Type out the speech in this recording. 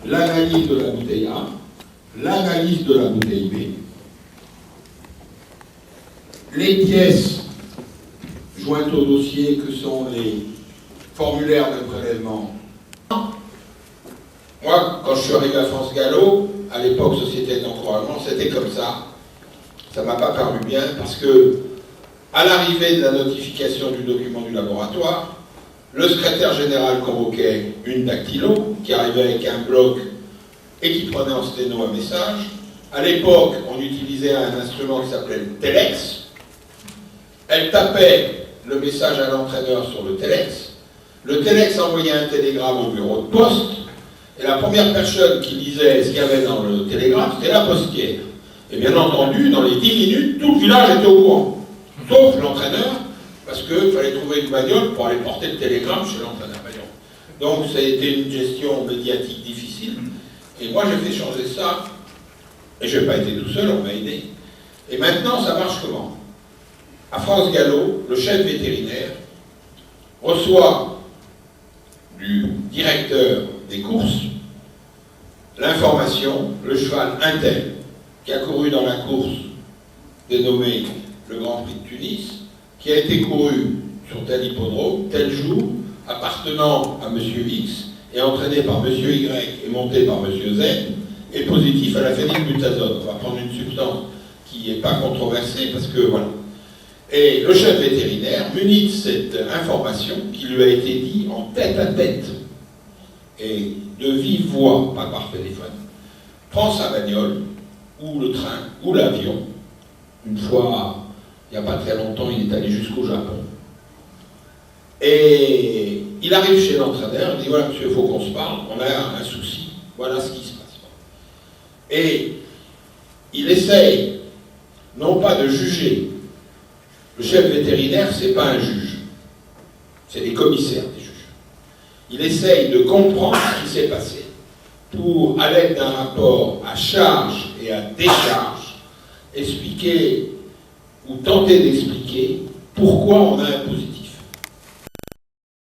l'analyse de la bouteille A, l'analyse de la bouteille B, les pièces jointes au dossier que sont les formulaires de prélèvement. Moi, quand je suis arrivé à France Gallo, à l'époque Société d'encouragement, c'était comme ça. Ça ne m'a pas paru bien parce que, à l'arrivée de la notification du document du laboratoire, le secrétaire général convoquait une dactylo qui arrivait avec un bloc et qui prenait en sténo un message. À l'époque, on utilisait un instrument qui s'appelait le telex. Elle tapait le message à l'entraîneur sur le telex. Le telex envoyait un télégramme au bureau de poste. Et la première personne qui lisait ce qu'il y avait dans le télégramme, c'était la postière. Et bien entendu, dans les 10 minutes, tout le village était au courant. Sauf l'entraîneur, parce qu'il fallait trouver une bagnole pour aller porter le télégramme chez l'entraîneur. Donc ça a été une gestion médiatique difficile. Et moi j'ai fait changer ça. Et je n'ai pas été tout seul, on m'a aidé. Et maintenant, ça marche comment? À France Gallo, le chef vétérinaire reçoit du directeur des courses l'information, le cheval Intel, qui a couru dans la course dénommée le Grand Prix de Tunis, qui a été couru sur tel hippodrome, tel jour, appartenant à M. X, et entraîné par M. Y et monté par M. Z, est positif à la phénylbutazone. On va prendre une substance qui n'est pas controversée, parce que voilà. Et le chef vétérinaire, muni de cette information, qui lui a été dit en tête à tête, et de vive voix, pas par téléphone, prend sa bagnole, ou le train, ou l'avion. Une fois, il n'y a pas très longtemps, il est allé jusqu'au Japon. Et il arrive chez l'entraîneur, il dit, voilà monsieur, il faut qu'on se parle, on a un souci, voilà ce qui se passe. Et il essaye, non pas de juger, le chef vétérinaire, c'est pas un juge, c'est les commissaires des juges. Il essaye de comprendre ce qui s'est passé pour, à l'aide d'un rapport à charge et à décharge, expliquer ou tenter d'expliquer pourquoi on a un positif.